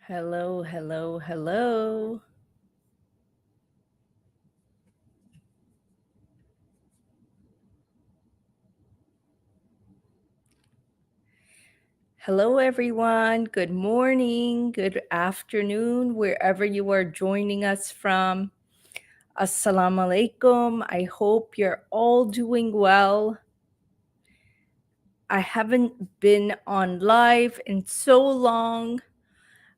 Hello, hello, hello. Hello, everyone. Good morning, good afternoon, wherever you are joining us from. Assalamu alaikum. I hope you're all doing well. I haven't been on live in so long,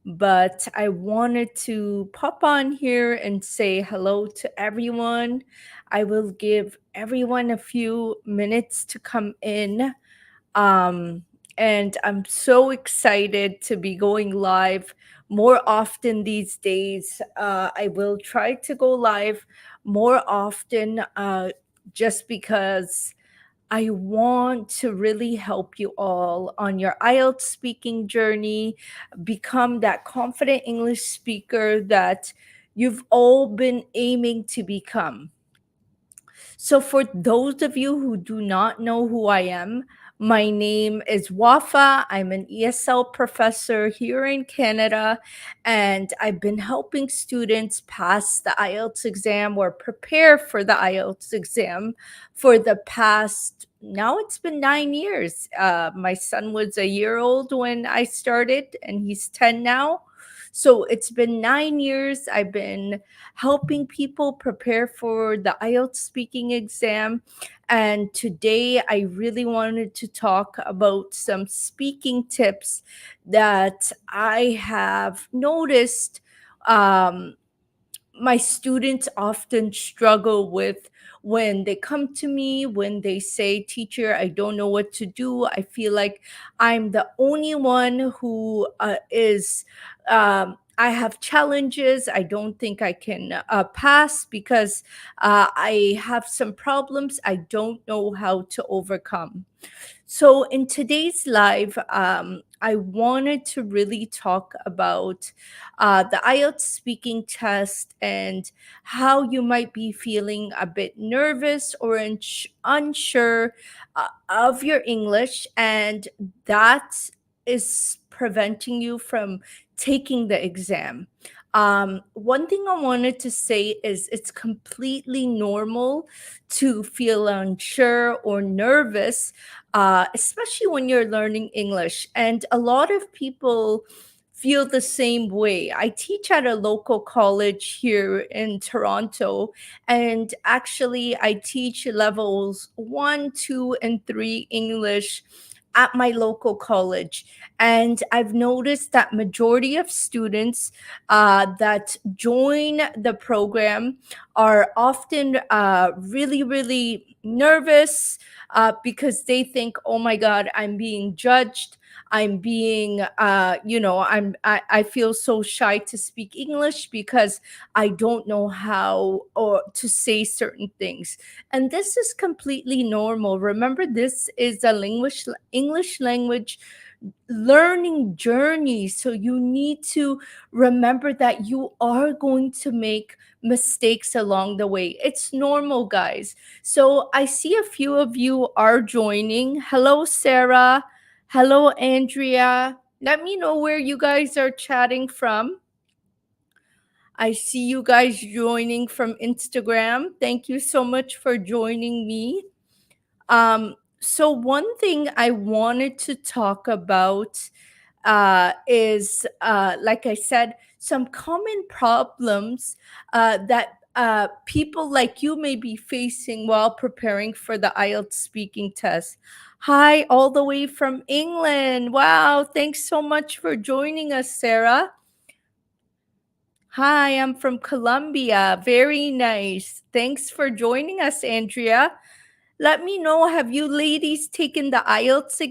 but I wanted to pop on here and say hello to everyone. I will give everyone a few minutes to come in. Um, and I'm so excited to be going live more often these days. I will try to go live more often just because I want to really help you all on your IELTS speaking journey, become that confident English speaker that you've all been aiming to become. So, for those of you who do not know who I am, my name is Wafa. I'm an ESL professor here in Canada, and I've been helping students pass the IELTS exam or prepare for the IELTS exam for the past, now it's been 9 years. My son was a year old when I started, and he's 10 now. So it's been 9 years. I've been helping people prepare for the IELTS speaking exam. And today I really wanted to talk about some speaking tips that I have noticed um, my students often struggle with when they come to me, when they say, Teacher, I don't know what to do. I feel like I'm the only one who I have challenges. I don't think I can pass because I have some problems I don't know how to overcome. So, in today's live, I wanted to really talk about the IELTS speaking test and how you might be feeling a bit nervous or unsure of your English, and that is preventing you from taking the exam. One thing I wanted to say is it's completely normal to feel unsure or nervous, especially when you're learning English. And a lot of people feel the same way. I teach at a local college here in Toronto, and actually, I teach levels one, two, and three English at my local college. And I've noticed that majority of students that join the program are often really, really nervous because they think, oh my God, I'm being judged. I'm being, I feel so shy to speak English because I don't know how or to say certain things. And this is completely normal. Remember, this is a English language learning journey. So you need to remember that you are going to make mistakes along the way. It's normal, guys. So I see a few of you are joining. Hello, Sarah. Hello, Andrea. Let me know where you guys are chatting from. I see you guys joining from Instagram. Thank you so much for joining me. So one thing I wanted to talk about is, like I said, some common problems that people like you may be facing while preparing for the IELTS speaking test. Hi, all the way from England. Wow, thanks so much for joining us, Sarah. Hi, I'm from Colombia. Very nice. Thanks for joining us, Andrea. Let me know, have you ladies taken the IELTS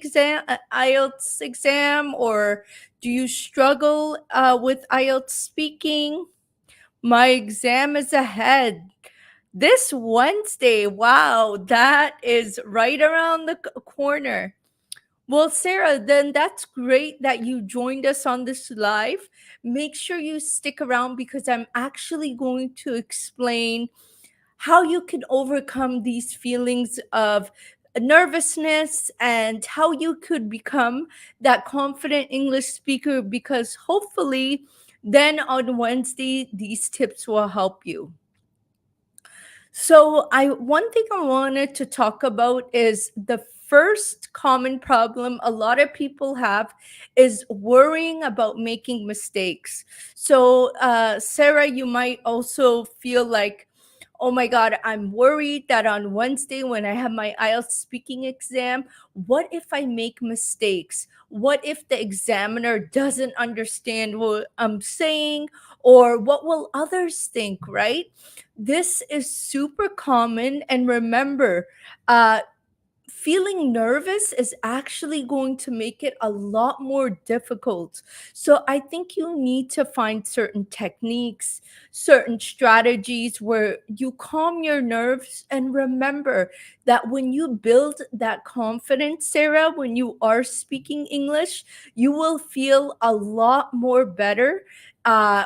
exam, or do you struggle with IELTS speaking? My exam is ahead this Wednesday. Wow, that is right around the corner. Well, Sarah, then that's great that you joined us on this live. Make sure you stick around because I'm actually going to explain how you can overcome these feelings of nervousness and how you could become that confident English speaker, because hopefully then on Wednesday these tips will help you. So, I one thing I wanted to talk about is the first common problem a lot of people have is worrying about making mistakes. So, Sarah, you might also feel like, oh my God, I'm worried that on Wednesday when I have my IELTS speaking exam, what if I make mistakes? What if the examiner doesn't understand what I'm saying? Or what will others think, right? This is super common. And remember, uh, feeling nervous is actually going to make it a lot more difficult. So I think you need to find certain techniques, certain strategies where you calm your nerves. And remember that when you build that confidence, Sarah, when you are speaking English, you will feel a lot more better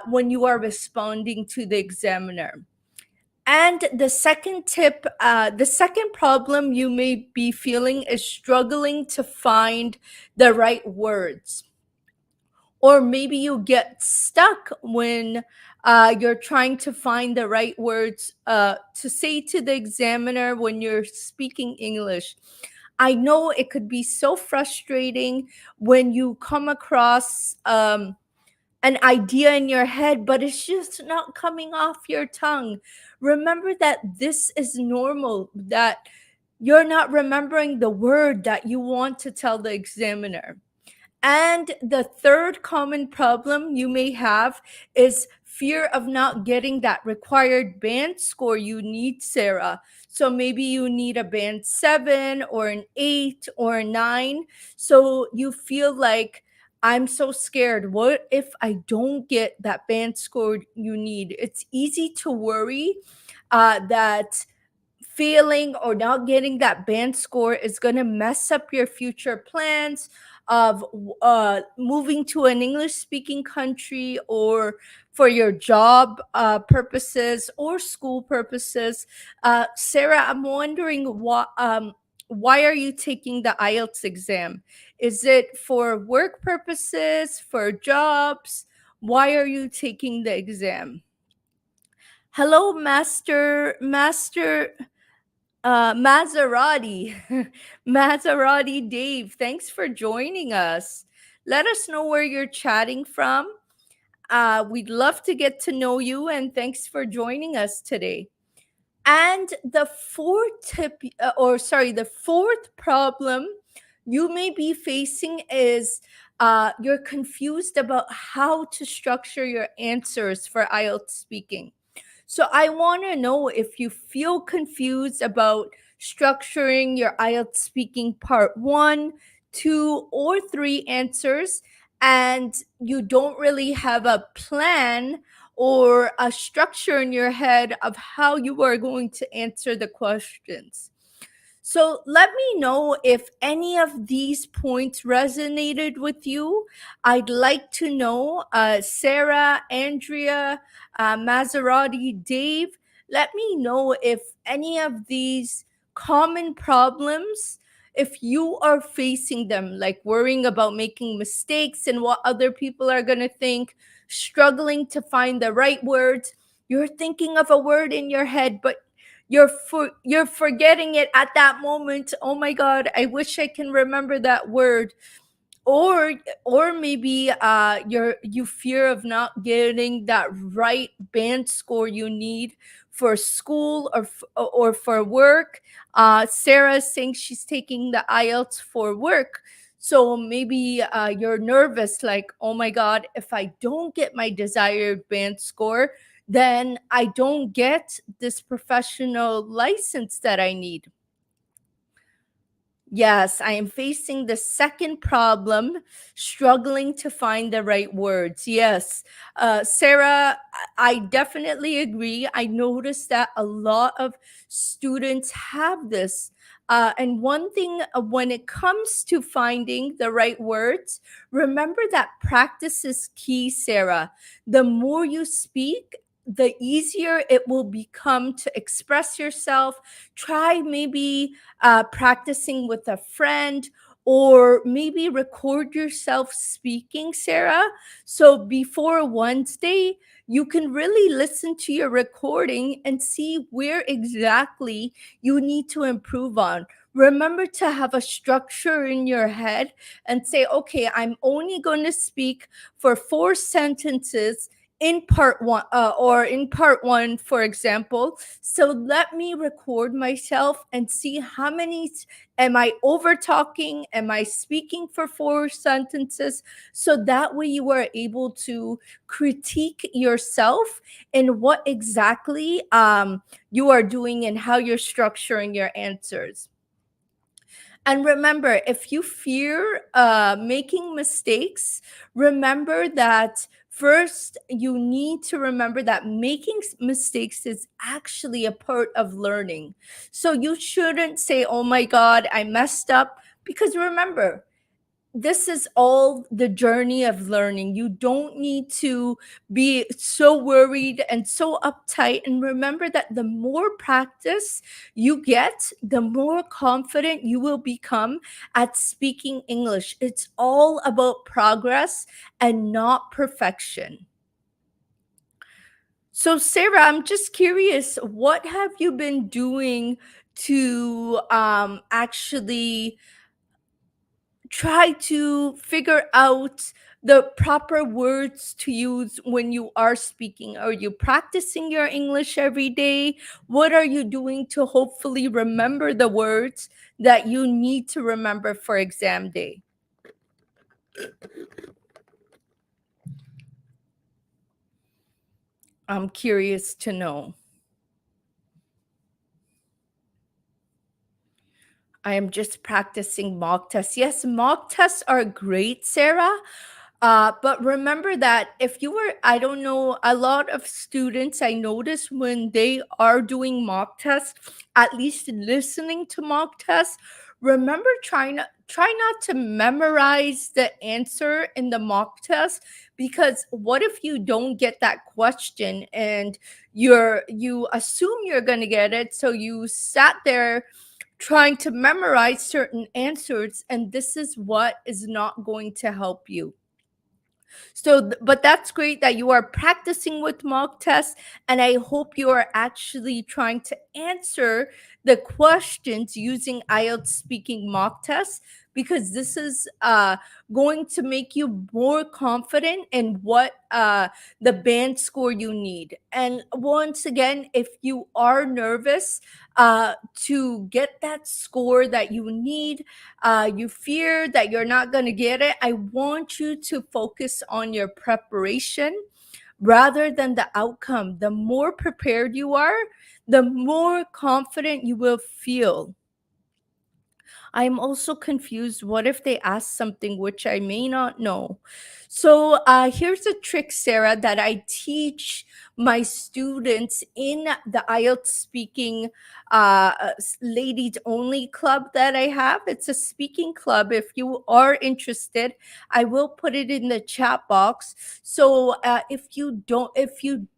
when you are responding to the examiner. And the second tip, the second problem you may be feeling is struggling to find the right words. Or maybe you get stuck when you're trying to find the right words to say to the examiner when you're speaking English. I know it could be so frustrating when you come across an idea in your head, but it's just not coming off your tongue. Remember that this is normal, that you're not remembering the word that you want to tell the examiner. And the third common problem you may have is fear of not getting that required band score you need, Sarah. So maybe you need a band 7 or an 8 or a 9. So you feel like, I'm so scared. What if I don't get that band score you need? It's easy to worry that failing or not getting that band score is going to mess up your future plans of moving to an English speaking country, or for your job purposes or school purposes. Sarah, I'm wondering why are you taking the IELTS exam? Is it for work purposes, for jobs? Why are you taking the exam? Hello, Master Maserati. Maserati Dave, thanks for joining us. Let us know where you're chatting from. We'd love to get to know you, and thanks for joining us today. And the fourth tip, the fourth problem you may be facing is you're confused about how to structure your answers for IELTS speaking. So I want to know if you feel confused about structuring your IELTS speaking part 1, 2, or 3 answers, and you don't really have a plan or a structure in your head of how you are going to answer the questions. So let me know if any of these points resonated with you. I'd like to know, Sarah, Andrea, Maserati, Dave. Let me know if any of these common problems, if you are facing them, like worrying about making mistakes and what other people are going to think, struggling to find the right words. You're thinking of a word in your head, but you're forgetting it at that moment. Oh my God, I wish I can remember that word. Or maybe you fear of not getting that right band score you need for school, or for work. Sarah's saying she's taking the IELTS for work. So maybe you're nervous, like, oh my God, if I don't get my desired band score, then I don't get this professional license that I need. Yes, I am facing the second problem, struggling to find the right words. Yes, Sarah, I definitely agree. I noticed that a lot of students have this. And one thing, when it comes to finding the right words, remember that practice is key, Sarah. The more you speak, the easier it will become to express yourself. Try maybe practicing with a friend, or maybe record yourself speaking, Sarah. So before Wednesday, you can really listen to your recording and see where exactly you need to improve on. Remember to have a structure in your head and say, okay, I'm only going to speak for 4 sentences in part one, or in part one, for example. So let me record myself and see how many am I over talking? Am I speaking for 4 sentences? So that way you are able to critique yourself and what exactly you are doing and how you're structuring your answers. And remember, if you fear making mistakes, remember that first you need to remember that making mistakes is actually a part of learning. So you shouldn't say, oh my God, I messed up. Because remember, this is all the journey of learning. You don't need to be so worried and so uptight. And remember that the more practice you get, the more confident you will become at speaking English. It's all about progress and not perfection. So, Sarah, I'm just curious, what have you been doing to actually try to figure out the proper words to use when you are speaking? Are you practicing your English every day? What are you doing to hopefully remember the words that you need to remember for exam day? I'm curious to know. I am just practicing mock tests. Yes, mock tests are great, Sarah. But remember that if you were, I don't know, a lot of students I notice when they are doing mock tests, at least listening to mock tests, remember try not to memorize the answer in the mock test, because what if you don't get that question and you assume you're gonna get it, so you sat there trying to memorize certain answers, and this is what is not going to help you. So, but that's great that you are practicing with mock tests, and I hope you are actually trying to answer the questions using IELTS speaking mock tests, because this is going to make you more confident in what the band score you need. And once again, if you are nervous to get that score that you need, you fear that you're not going to get it, I want you to focus on your preparation rather than the outcome. The more prepared you are, the more confident you will feel. I'm also confused. What if they ask something which I may not know? So, here's a trick, Sarah, that I teach my students in the IELTS speaking ladies only club that I have. It's a speaking club. If you are interested, I will put it in the chat box. So, if you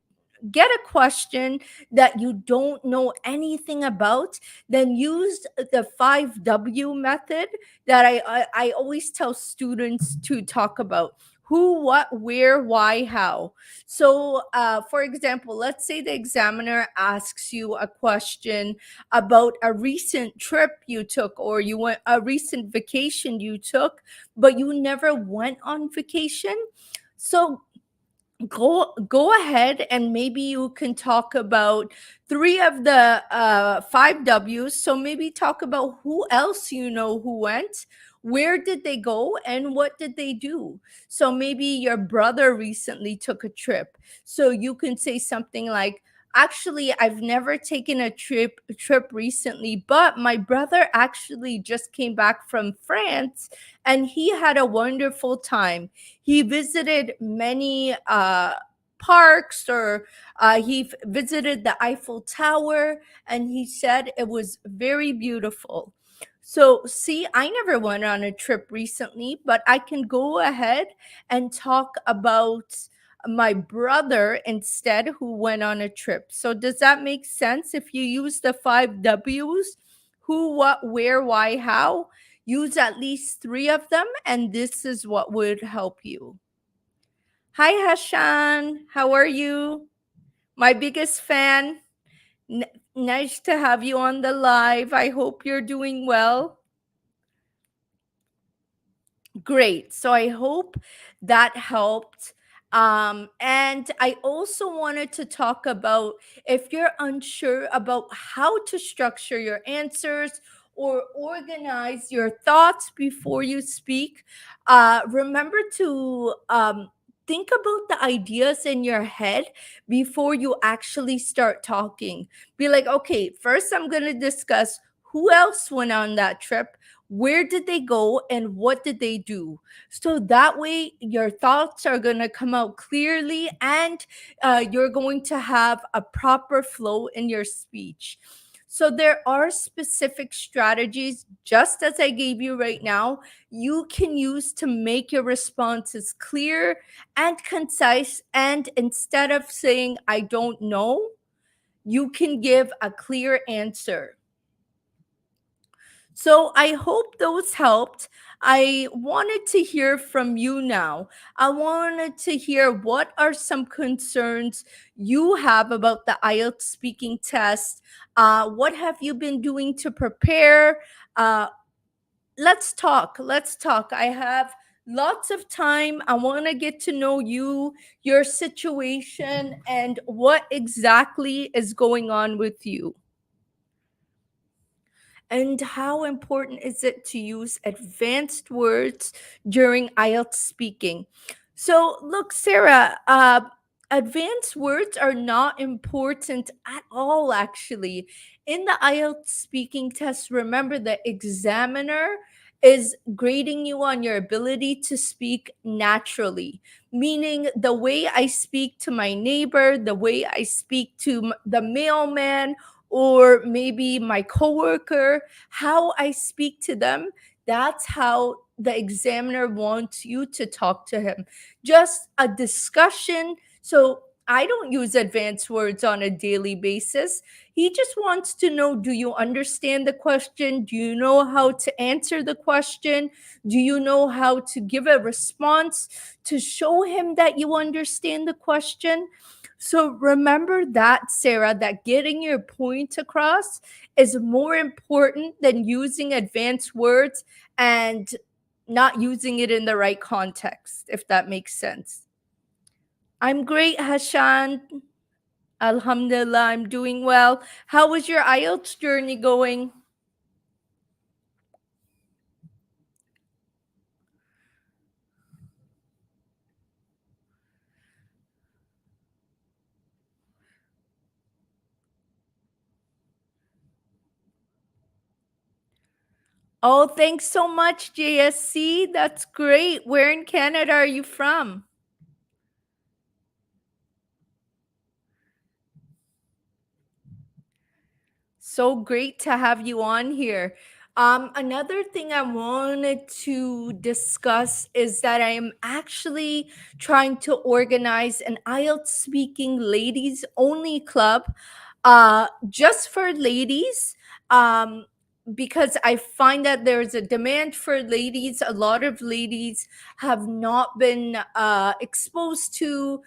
get a question that you don't know anything about, then use the 5W method that I always tell students to talk about: who, what, where, why, how. So, for example, let's say the examiner asks you a question about a recent trip you took, or you went a recent vacation you took, but you never went on vacation. So go ahead, and maybe you can talk about three of the 5Ws. So maybe talk about who else you know who went, where did they go, and what did they do. So maybe your brother recently took a trip, so you can say something like, actually, I've never taken a trip recently, but my brother actually just came back from France and he had a wonderful time. He visited many parks, or visited the Eiffel Tower, and he said it was very beautiful. So, see, I never went on a trip recently, but I can go ahead and talk about my brother instead who went on a trip. So does that make sense? If you use the five W's, who, what, where, why, how, use at least three of them, and this is what would help you. Hi, Hashan. How are you? My biggest fan. N- Nice to have you on the live. I hope you're doing well. Great. So I hope that helped. And I also wanted to talk about if you're unsure about how to structure your answers or organize your thoughts before you speak, remember to think about the ideas in your head before you actually start talking. Be like, okay, first I'm going to discuss who else went on that trip, where did they go, and what did they do, so that way your thoughts are going to come out clearly, and you're going to have a proper flow in your speech. So there are specific strategies, just as I gave you right now, you can use to make your responses clear and concise, and instead of saying I don't know, you can give a clear answer. So I hope those helped. I wanted to hear from you now. I wanted to hear what are some concerns you have about the IELTS speaking test. What have you been doing to prepare? Uh, let's talk. Let's talk. I have lots of time. I want to get to know you, your situation, and what exactly is going on with you. And how important is it to use advanced words during IELTS speaking? So, look, Sarah, advanced words are not important at all, actually. In the IELTS speaking test, remember the examiner is grading you on your ability to speak naturally, meaning the way I speak to my neighbor, the way I speak to the mailman, or maybe my coworker, how I speak to them, that's how the examiner wants you to talk to him. Just a discussion. So I don't use advanced words on a daily basis. He just wants to know, do you understand the question? Do you know how to answer the question? Do you know how to give a response to show him that you understand the question? So remember that, Sarah, that getting your point across is more important than using advanced words and not using it in the right context, if that makes sense. I'm great, Hashan. Alhamdulillah, I'm doing well. How was your IELTS journey going? Oh, thanks so much, JSC. That's great. Where in Canada are you from? So great to have you on here. Another thing I wanted to discuss is that I am actually trying to organize an IELTS speaking ladies only club, just for ladies. Because I find that there's a demand for ladies. A lot of ladies have not been exposed to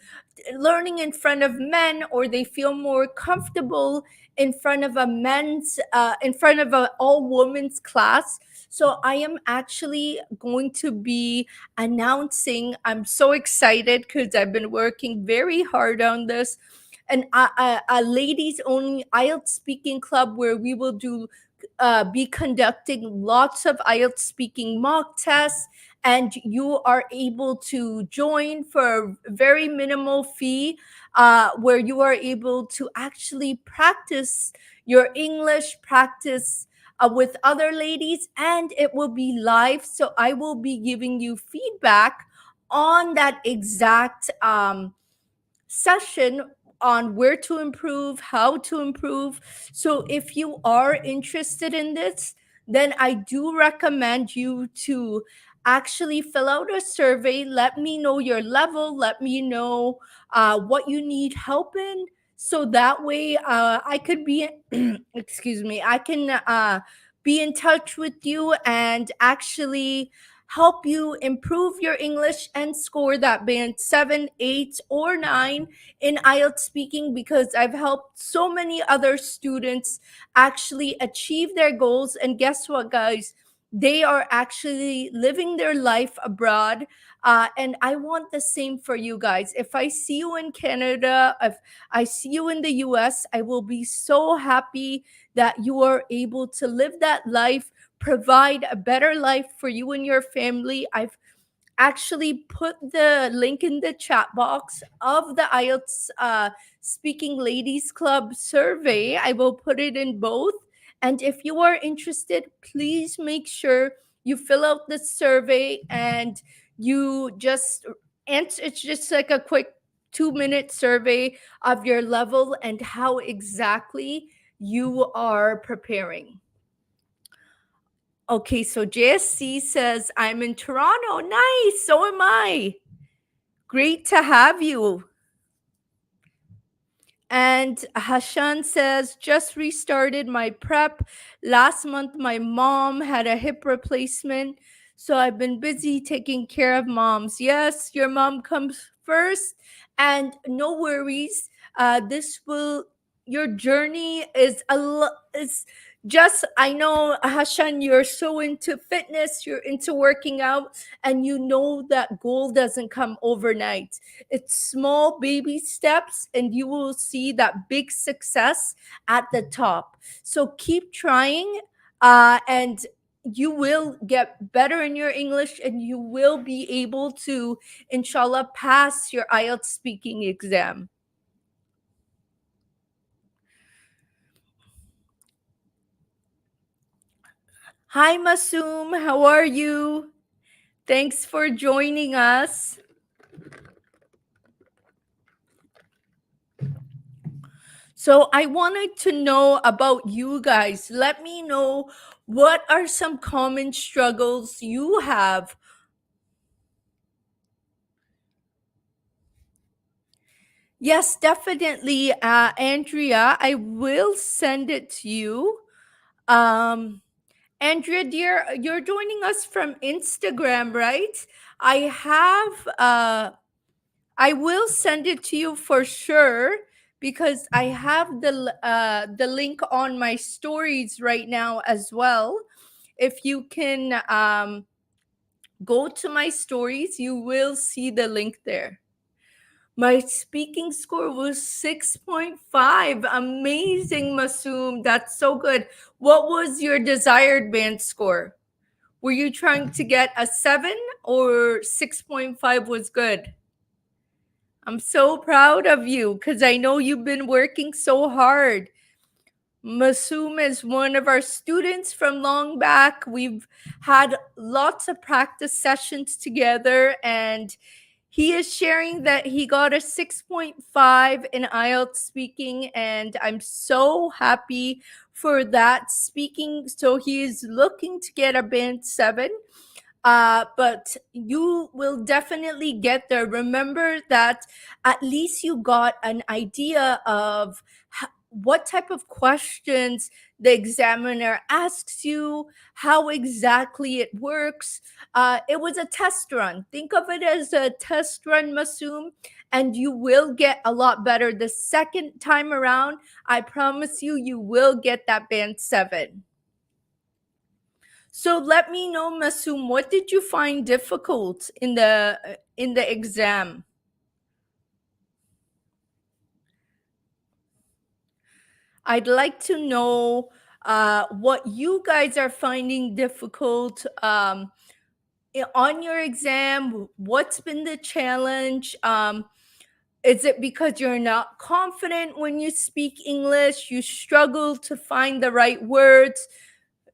learning in front of men, or they feel more comfortable in front of a men's in front of an all women's class. So I am actually going to be announcing, I'm so excited because I've been working very hard on this, and a ladies only IELTS speaking club where we will do be conducting lots of IELTS speaking mock tests, and you are able to join for a very minimal fee, where you are able to actually practice your English, practice with other ladies, and it will be live. So I will be giving you feedback on that exact session on where to improve, how to improve. So if you are interested in this, then I do recommend you to actually fill out a survey. Let me know your level. Let me know what you need help in. So that way I could be, excuse me, I can be in touch with you and actually help you improve your English and score that band 7, 8, or 9 in IELTS speaking, because I've helped so many other students actually achieve their goals. And guess what, guys? They are actually living their life abroad. And I want the same for you guys. If I see you in Canada, if I see you in the US, I will be so happy that you are able to live that life, provide a better life for you and your family. I've actually put the link in the chat box of the IELTS Speaking Ladies Club survey. I will put it in both. And if you are interested, please make sure you fill out the survey and you just answer. It's just like a quick 2-minute survey of your level and how exactly you are preparing. Okay, so JSC says, I'm in Toronto. Nice. So am I. Great to have you. And Hashan says, just restarted my prep. Last month, my mom had a hip replacement. So I've been busy taking care of moms. Yes, your mom comes first. And no worries. This will, your journey is is just, I know, Hashan, you're so into fitness, you're into working out, and you know that goal doesn't come overnight. It's small baby steps, and you will see that big success at the top. So keep trying, and you will get better in your English, and you will be able to, inshallah, pass your IELTS speaking exam. Hi, Masoom. How are you? Thanks for joining us. So I wanted to know about you guys. Let me know, what are some common struggles you have? Yes, definitely, Andrea. I will send it to you. Um, Andrea, dear, you're joining us from Instagram, right? I have. I will send it to you for sure, because I have the link on my stories right now as well. If you can go to my stories, you will see the link there. My speaking score was 6.5. Amazing, Masoom. That's so good. What was your desired band score? Were you trying to get a 7, or 6.5 was good? I'm so proud of you, because I know you've been working so hard. Masoom is one of our students from long back. We've had lots of practice sessions together, and he is sharing that he got a 6.5 in IELTS speaking, and I'm so happy for that speaking. So he is looking to get a band 7. But you will definitely get there. Remember that at least you got an idea of what type of questions the examiner asks you, how exactly it works. It was a test run. Think of it as a test run, Masoom, and you will get a lot better the second time around. I promise you, you will get that band 7. So let me know, Masoom, what did you find difficult in the exam? I'd like to know what you guys are finding difficult on your exam. What's been the challenge? Is it because you're not confident when you speak English? You struggle to find the right words?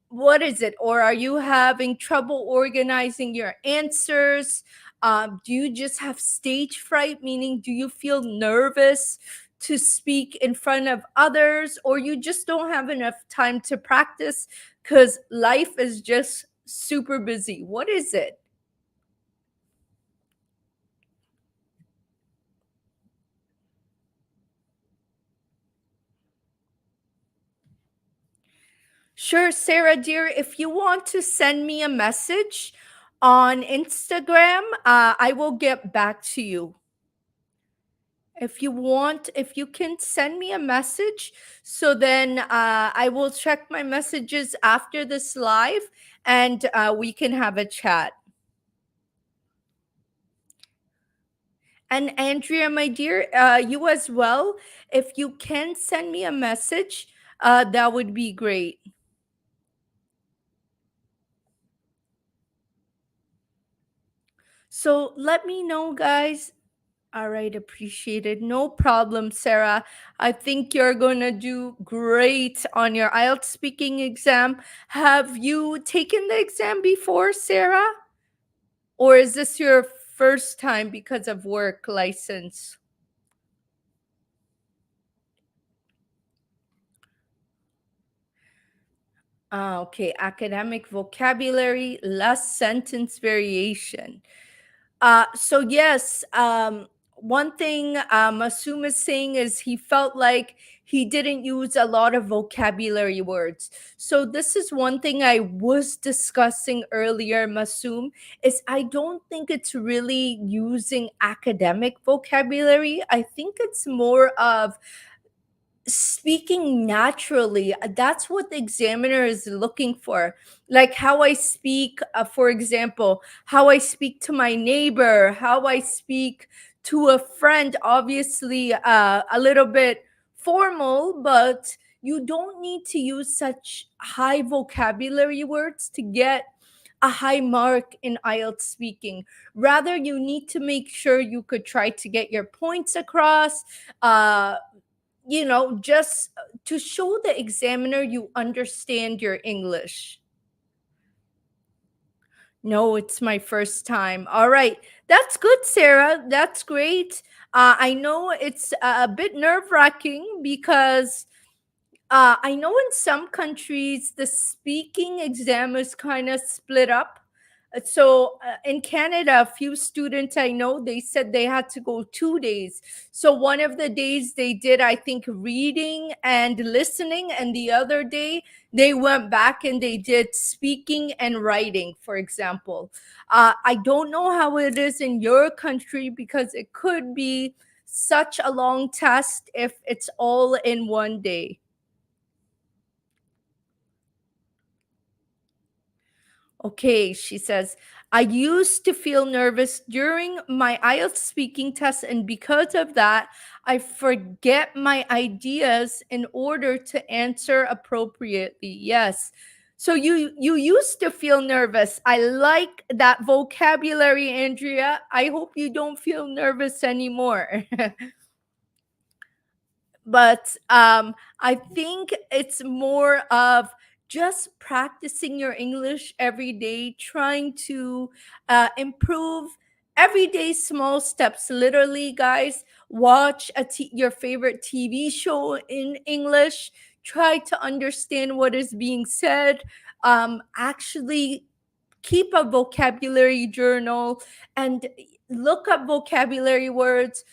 What is it? Or are you having trouble organizing your answers? Do you just have stage fright, meaning do you feel nervous to speak in front of others, or you just don't have enough time to practice because life is just super busy? What is it? Sure, Sarah, dear. If you want to send me a message on Instagram, I will get back to you. If you want, if you can send me a message, so then I will check my messages after this live and we can have a chat. And Andrea, my dear, you as well, if you can send me a message, that would be great. So let me know, guys. All right, appreciate it. No problem, Sarah. I think you're going to do great on your IELTS speaking exam. Have you taken the exam before, Sarah? Or is this your first time because of work license? Okay, academic vocabulary, less sentence variation. So yes, one thing Masum is saying is he felt like he didn't use a lot of vocabulary words. So this is one thing I was discussing earlier, Masum, is I don't think it's really using academic vocabulary. I think it's more of speaking naturally. That's what the examiner is looking for, like how I speak, for example, how I speak to my neighbor, how I speak to a friend. Obviously a little bit formal, but you don't need to use such high vocabulary words to get a high mark in IELTS speaking. Rather, you need to make sure you could try to get your points across, uh, just to show the examiner you understand your English. No, it's my first time. All right. That's good, Sarah. That's great. I know it's a bit nerve wracking because I know in some countries the speaking exam is kind of split up. So in Canada, a few students I know, they said they had to go 2 days. So one of the days they did, I think, reading and listening, and the other day they went back and they did speaking and writing, for example. I don't know how it is in your country because it could be such a long test if it's all in one day. Okay, she says, I used to feel nervous during my IELTS speaking test, and because of that, I forget my ideas in order to answer appropriately. Yes. So you used to feel nervous. I like that vocabulary, Andrea. I hope you don't feel nervous anymore. But I think it's more of just practicing your English every day, trying to improve everyday small steps. Literally, guys, watch your favorite TV show in English. Try to understand what is being said. Actually keep a vocabulary journal and look up vocabulary words,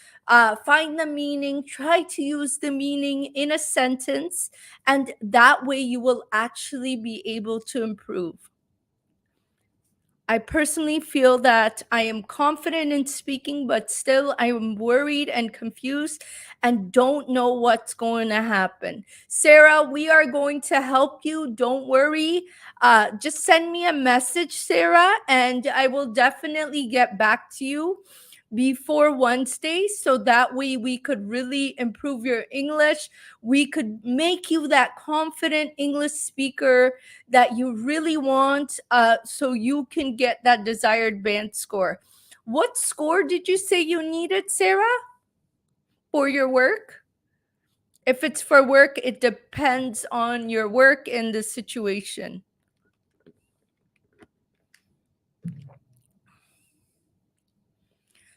find the meaning, try to use the meaning in a sentence, and that way you will actually be able to improve. I personally feel that I am confident in speaking, but still I am worried and confused and don't know what's going to happen. Sarah, we are going to help you. Don't worry. Just send me a message, Sarah, and I will definitely get back to you before Wednesday so that way we could really improve your English. We could make you that confident English speaker that you really want, so you can get that desired band score. What score did you say you needed, Sarah, for your work? If it's for work, it depends on your work and the situation.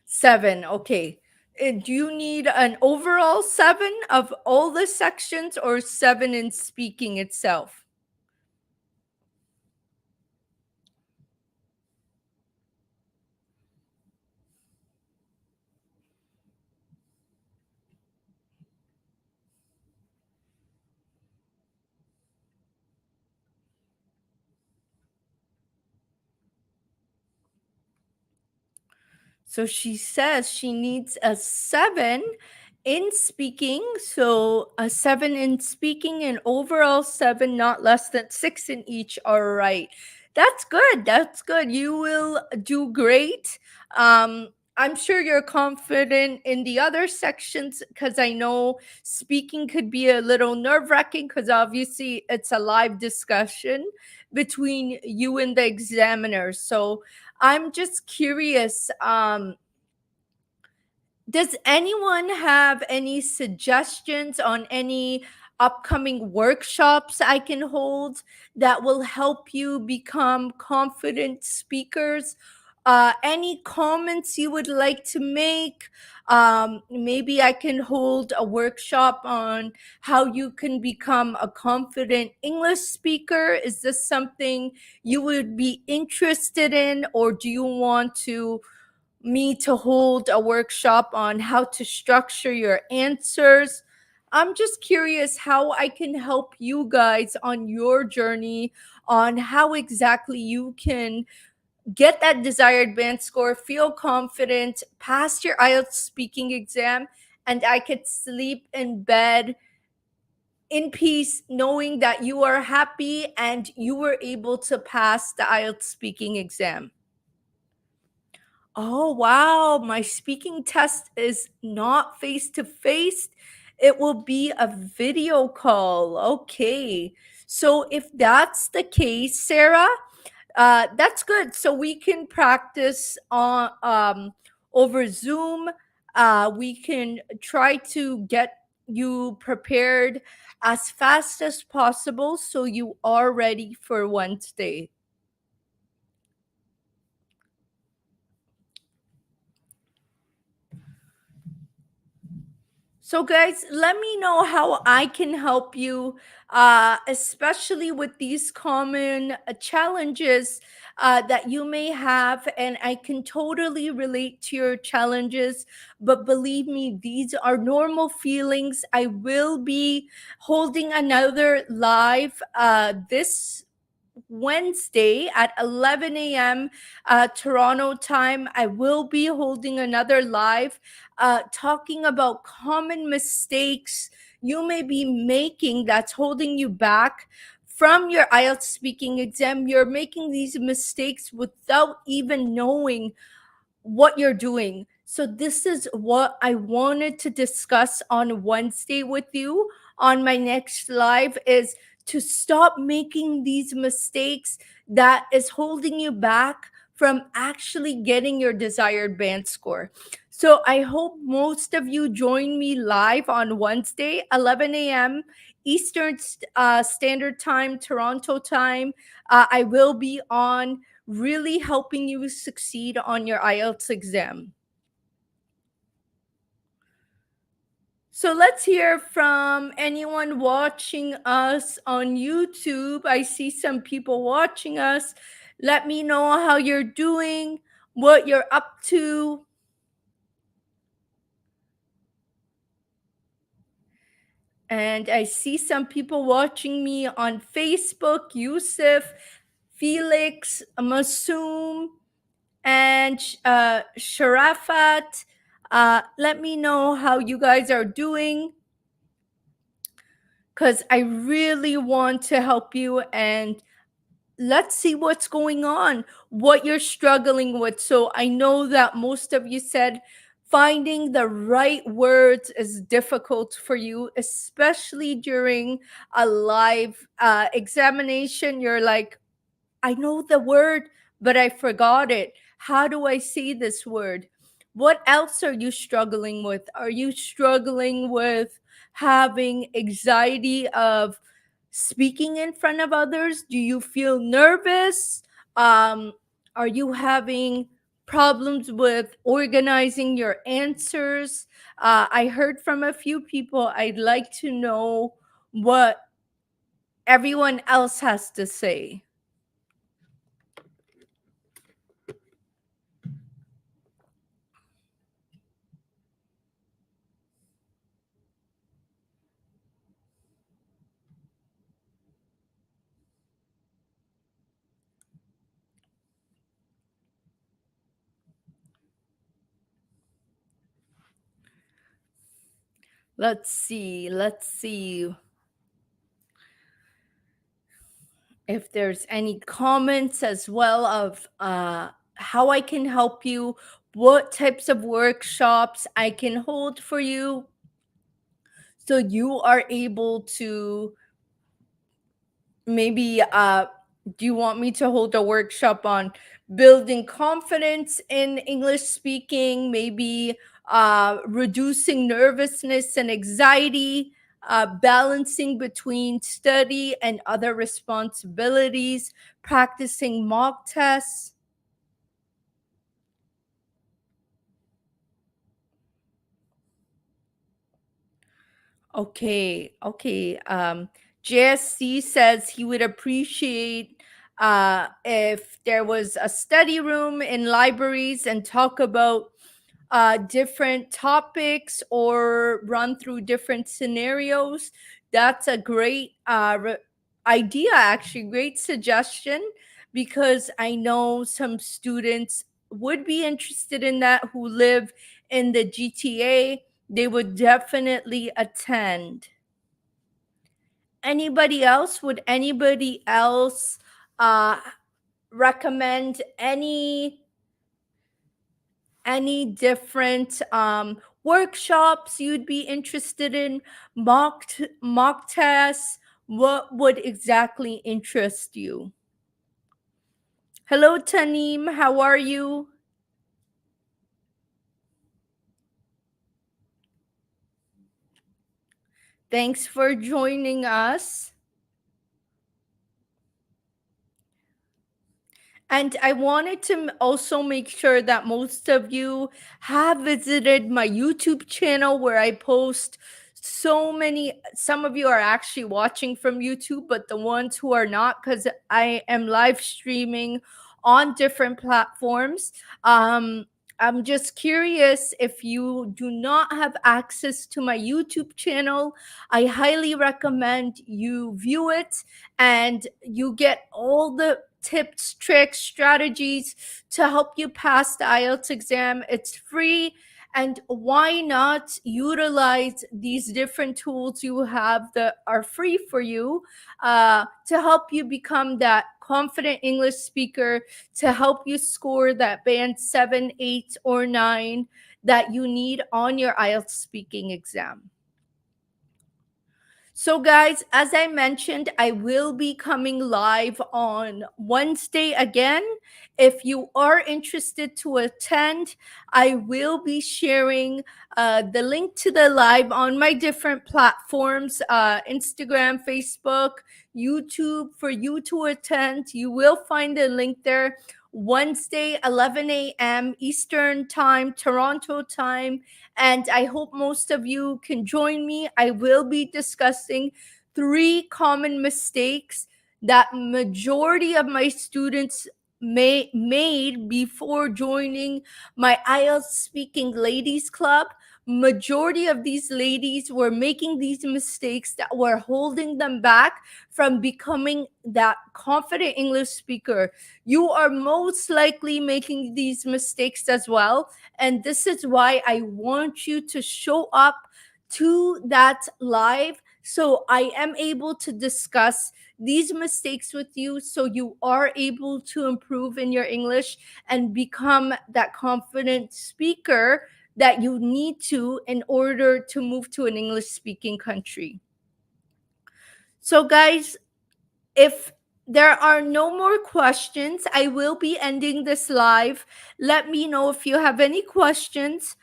7, okay. Do you need an overall 7 of all the sections or 7 in speaking itself? So she says she needs a 7 in speaking. So a 7 in speaking and overall 7, not less than 6 in each. All right. That's good. That's good. You will do great. I'm sure you're confident in the other sections because I know speaking could be a little nerve wracking because obviously it's a live discussion between you and the examiner. So I'm just curious. Does anyone have any suggestions on any upcoming workshops I can hold that will help you become confident speakers? Any comments you would like to make? Maybe I can hold a workshop on how you can become a confident English speaker. Is this something you would be interested in, or do you want me to hold a workshop on how to structure your answers? I'm just curious how I can help you guys on your journey on how exactly you can get that desired band score, feel confident, pass your IELTS speaking exam, and I could sleep in bed in peace knowing that you are happy and you were able to pass the IELTS speaking exam. Oh, wow. My speaking test is not face to face. It will be a video call. Okay. So, if that's the case, Sarah, that's good. So, we can practice on over Zoom. We can try to get you prepared as fast as possible so you are ready for Wednesday. So, guys, let me know how I can help you, especially with these common challenges that you may have. And I can totally relate to your challenges. But believe me, these are normal feelings. I will be holding another live this Wednesday at 11 a.m. Toronto time. I will be holding another live talking about common mistakes you may be making that's holding you back from your IELTS speaking exam. You're making these mistakes without even knowing what you're doing. So this is what I wanted to discuss on Wednesday with you on my next live is to stop making these mistakes that is holding you back from actually getting your desired band score. So I hope most of you join me live on Wednesday, 11 a.m. Eastern Standard Time, Toronto time. I will be on really helping you succeed on your IELTS exam. So let's hear from anyone watching us on YouTube. I see some people watching us. Let me know how you're doing, what you're up to. And I see some people watching me on Facebook, Yusuf, Felix, Masoom, and Sharafat. Let me know how you guys are doing because I really want to help you and let's see what's going on, what you're struggling with. So I know that most of you said finding the right words is difficult for you, especially during a live examination. You're like, I know the word, but I forgot it. How do I say this word? What else are you struggling with? Are you struggling with having anxiety of speaking in front of others? Do you feel nervous? Um, are you having problems with organizing your answers? I heard from a few people. I'd like to know what everyone else has to say. Let's see if there's any comments as well of how I can help you, what types of workshops I can hold for you, so you are able to maybe do you want me to hold a workshop on building confidence in English speaking, maybe reducing nervousness and anxiety, balancing between study and other responsibilities, practicing mock tests. Okay. JSC says he would appreciate if there was a study room in libraries and talk about different topics or run through different scenarios. That's a great idea, actually, great suggestion, because I know some students would be interested in that who live in the GTA. They would definitely attend. Anybody else? Would anybody else uh, recommend any different workshops you'd be interested in, mock tests? What would exactly interest you? Hello, Tanim. How are you? Thanks for joining us. And I wanted to also make sure that most of you have visited my YouTube channel where I post so many. Some of you are actually watching from YouTube, but the ones who are not, because I am live streaming on different platforms. I'm just curious, if you do not have access to my YouTube channel, I highly recommend you view it, and you get all the tips, tricks, strategies to help you pass the IELTS exam. It's free. And why not utilize these different tools you have that are free for you to help you become that confident English speaker, to help you score that band 7, 8, or 9 that you need on your IELTS speaking exam? So, guys, as I mentioned, I will be coming live on Wednesday again. If you are interested to attend, I will be sharing the link to the live on my different platforms, Instagram, Facebook, YouTube, for you to attend. You will find the link there. Wednesday, 11 a.m. Eastern Time, Toronto time, and I hope most of you can join me. I will be discussing 3 common mistakes that majority of my students made before joining my IELTS speaking ladies club. Majority of these ladies were making these mistakes that were holding them back from becoming that confident English speaker. You are most likely making these mistakes as well, and this is why I want you to show up to that live, so I am able to discuss these mistakes with you, so you are able to improve in your English and become that confident speaker that you need to in order to move to an English speaking country. So, guys, if there are no more questions, I will be ending this live. Let me know if you have any questions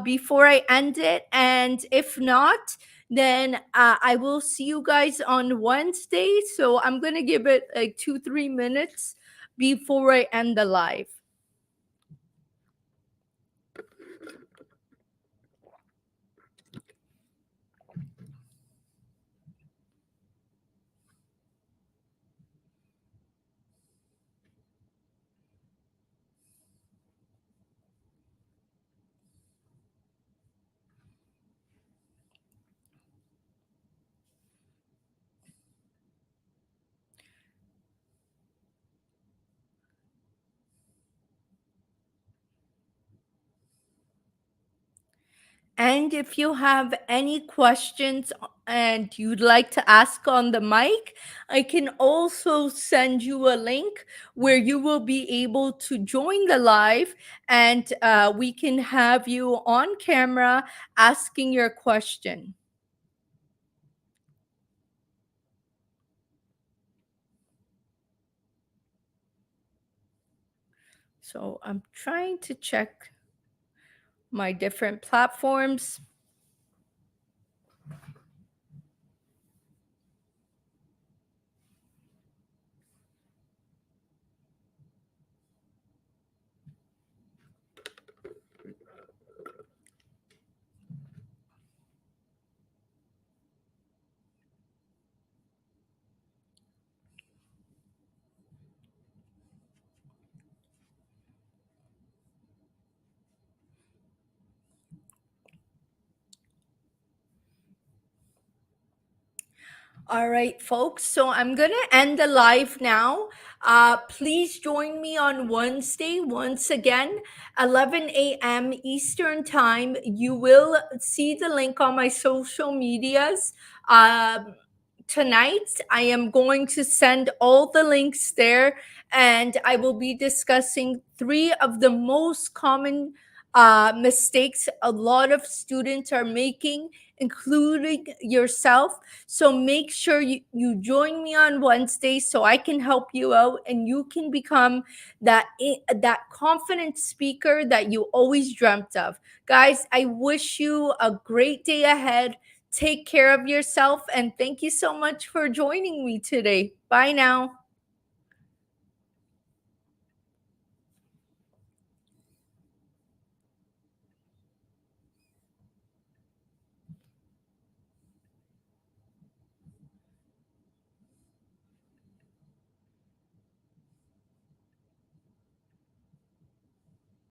before I end it. And if not, then I will see you guys on Wednesday. So I'm going to give it like 2, 3 minutes before I end the live. And if you have any questions and you'd like to ask on the mic, I can also send you a link where you will be able to join the live, and we can have you on camera asking your question. So I'm trying to check my different platforms. All right, folks. So I'm going to end the live now. Please join me on Wednesday once again, 11 a.m. Eastern Time. You will see the link on my social medias. Um, Tonight, I am going to send all the links there, and I will be discussing three of the most common mistakes a lot of students are making, including yourself. So make sure you join me on Wednesday so I can help you out and you can become that confident speaker that you always dreamt of. Guys, I wish you a great day ahead. Take care of yourself and thank you so much for joining me today. Bye now.